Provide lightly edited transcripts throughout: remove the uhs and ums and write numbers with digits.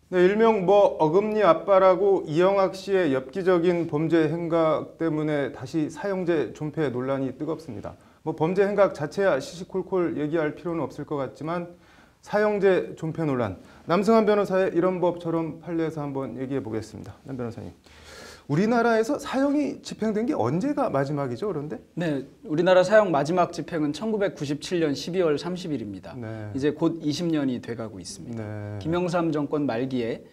네, 일명 뭐 어금니 아빠라고 이영학 씨의 엽기적인 범죄 행각 때문에 다시 사형제 존폐 논란이 뜨겁습니다. 뭐 범죄 행각 자체야 시시콜콜 얘기할 필요는 없을 것 같지만 사형제 존폐 논란, 남승환 변호사의 이런 법처럼 판례에서 한번 얘기해 보겠습니다. 남 변호사님, 우리나라에서 사형이 집행된 게 언제가 마지막이죠? 그런데? 네, 우리나라 사형 마지막 집행은 1997년 12월 30일입니다. 네. 이제 곧 20년이 돼가고 있습니다. 네. 김영삼 정권 말기에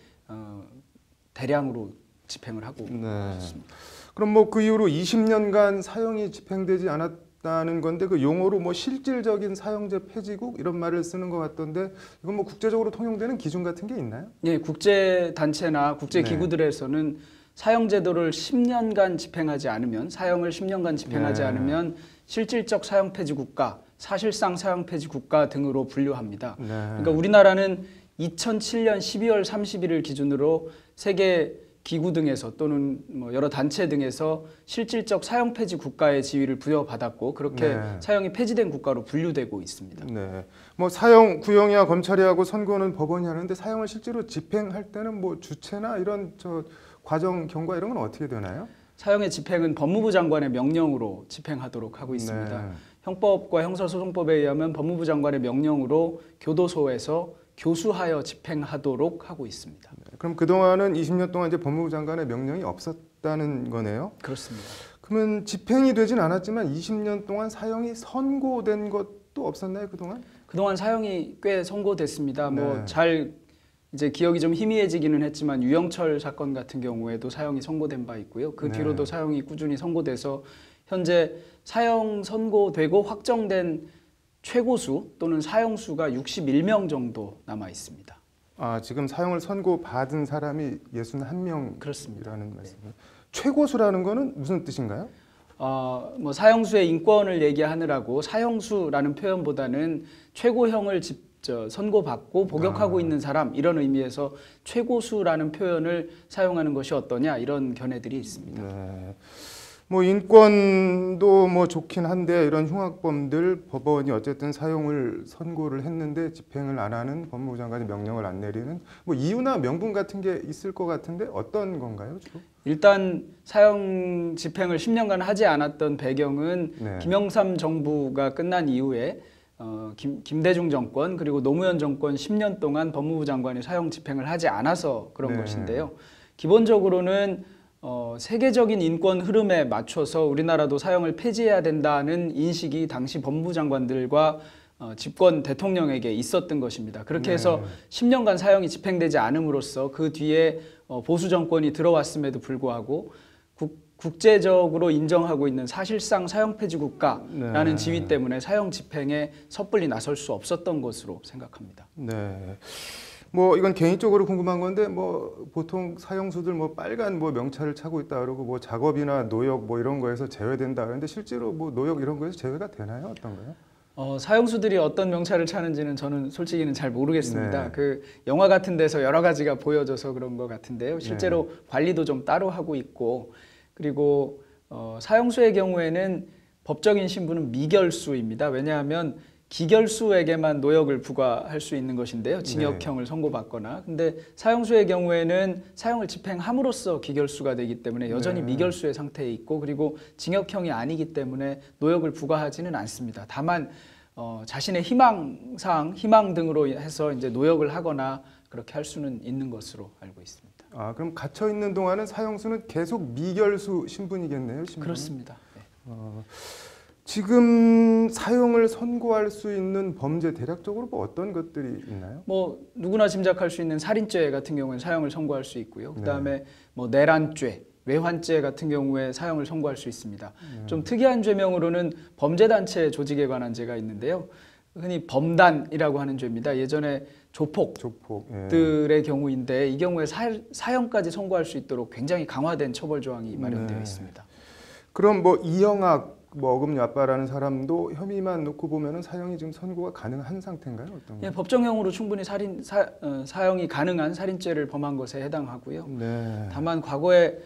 대량으로 집행을 하고 네. 있습니다. 그럼 뭐 그 이후로 20년간 사형이 집행되지 않았다는 건데 그 용어로 뭐 실질적인 사형제 폐지국 이런 말을 쓰는 것 같던데 이건 뭐 국제적으로 통용되는 기준 같은 게 있나요? 네, 국제 단체나 국제 네. 기구들에서는 사형 제도를 10년간 집행하지 않으면 사형을 10년간 집행하지 네. 않으면 실질적 사형 폐지 국가, 사실상 사형 폐지 국가 등으로 분류합니다. 네. 그러니까 우리나라는 2007년 12월 30일을 기준으로 세계 기구 등에서 또는 뭐 여러 단체 등에서 실질적 사형 폐지 국가의 지위를 부여받았고 그렇게 네. 사형이 폐지된 국가로 분류되고 있습니다. 네. 뭐 사형 구형이야 검찰이 하고 선고는 법원이 하는데 사형을 실제로 집행할 때는 뭐 주체나 이런 과정 경과 이런 건 어떻게 되나요? 사형의 집행은 법무부 장관의 명령으로 집행하도록 하고 있습니다. 네. 형법과 형사소송법에 의하면 법무부 장관의 명령으로 교도소에서 교수하여 집행하도록 하고 있습니다. 그럼 그동안은 20년 동안 이제 법무부 장관의 명령이 없었다는 거네요. 그렇습니다. 그러면 집행이 되진 않았지만 20년 동안 사형이 선고된 것도 없었나요, 그동안? 그동안 사형이 꽤 선고됐습니다. 네. 뭐 잘 이제 기억이 좀 희미해지기는 했지만 유영철 사건 같은 경우에도 사형이 선고된 바 있고요. 그 네. 뒤로도 사형이 꾸준히 선고돼서 현재 사형 선고되고 확정된 최고수 또는 사형수가 61명 정도 남아 있습니다. 아, 지금 사형을 선고받은 사람이 61명이라는 그렇습니다. 말씀이에요. 최고수라는 거는 무슨 뜻인가요? 뭐 사형수의 인권을 얘기하느라고 사형수라는 표현보다는 최고형을 선고받고 복역하고 있는 사람 이런 의미에서 최고수라는 표현을 사용하는 것이 어떠냐 이런 견해들이 있습니다. 네. 뭐 인권도 뭐 좋긴 한데 이런 흉악범들 법원이 어쨌든 사형을 선고를 했는데 집행을 안 하는 법무부 장관이 명령을 안 내리는 뭐 이유나 명분 같은 게 있을 것 같은데 어떤 건가요, 주로? 일단 사형 집행을 10년간 하지 않았던 배경은 네. 김영삼 정부가 끝난 이후에 김대중 정권 그리고 노무현 정권 10년 동안 법무부 장관이 사형 집행을 하지 않아서 그런 네. 것인데요. 기본적으로는 세계적인 인권 흐름에 맞춰서 우리나라도 사형을 폐지해야 된다는 인식이 당시 법무부 장관들과 집권 대통령에게 있었던 것입니다. 그렇게 해서 10년간 사형이 집행되지 않음으로써 그 뒤에 보수 정권이 들어왔음에도 불구하고 국제적으로 인정하고 있는 사실상 사형 폐지 국가라는 지위 때문에 사형 집행에 섣불리 나설 수 없었던 것으로 생각합니다. 네. 뭐 이건 개인적으로 궁금한 건데 뭐 보통 사형수들 뭐 빨간 뭐 명찰을 차고 있다 그러고 뭐 작업이나 노역 뭐 이런 거에서 제외된다 그러는데 실제로 뭐 노역 이런 거에서 제외가 되나요? 어떤가요? 사형수들이 어떤 명찰을 차는지는 저는 솔직히는 잘 모르겠습니다. 네. 그 영화 같은 데서 여러 가지가 보여져서 그런 것 같은데요. 실제로 관리도 좀 따로 하고 있고 그리고 사형수의 경우에는 법적인 신분은 미결수입니다. 왜냐하면 기결수에게만 노역을 부과할 수 있는 것인데요. 징역형을 선고받거나. 근데 사형수의 경우에는 사형을 집행함으로써 기결수가 되기 때문에 여전히 미결수의 상태에 있고 그리고 징역형이 아니기 때문에 노역을 부과하지는 않습니다. 다만 자신의 희망 등으로 해서 이제 노역을 하거나 그렇게 할 수는 있는 것으로 알고 있습니다. 아, 그럼 갇혀 있는 동안은 사형수는 계속 미결수 신분이겠네요, 신분은? 그렇습니다. 네. 지금 사형을 선고할 수 있는 범죄 대략적으로 뭐 어떤 것들이 있나요? 뭐 누구나 짐작할 수 있는 살인죄 같은 경우는 사형을 선고할 수 있고요. 그다음에 뭐 내란죄, 외환죄 같은 경우에 사형을 선고할 수 있습니다. 좀 특이한 죄명으로는 범죄단체 조직에 관한 죄가 있는데요. 흔히 범단이라고 하는 죄입니다. 예전에 조폭들의 경우인데 이 경우에 사형까지 선고할 수 있도록 굉장히 강화된 처벌 조항이 마련되어 있습니다. 그럼 뭐 이영학 뭐 어금니 아빠라는 사람도 혐의만 놓고 보면은 사형이 지금 선고가 가능한 상태인가요? 어떤가요? 예, 법정형으로 충분히 사형이 가능한 살인죄를 범한 것에 해당하고요. 네. 다만 과거에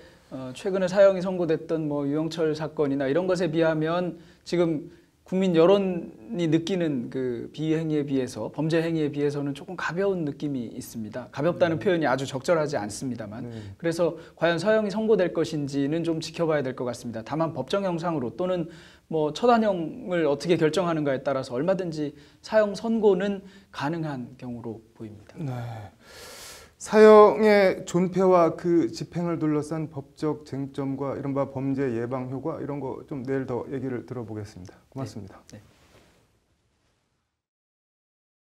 최근에 사형이 선고됐던 뭐 유영철 사건이나 이런 것에 비하면 지금 국민 여론이 느끼는 그 비행위에 비해서 범죄 행위에 비해서는 조금 가벼운 느낌이 있습니다. 가볍다는 표현이 아주 적절하지 않습니다만 그래서 과연 사형이 선고될 것인지는 좀 지켜봐야 될 것 같습니다. 다만 법정 형상으로 또는 뭐 처단형을 어떻게 결정하는가에 따라서 얼마든지 사형 선고는 가능한 경우로 보입니다. 네. 사형의 존폐와 그 집행을 둘러싼 법적 쟁점과 이른바 범죄 예방 효과 이런 거 좀 내일 더 얘기를 들어보겠습니다. 고맙습니다. 네.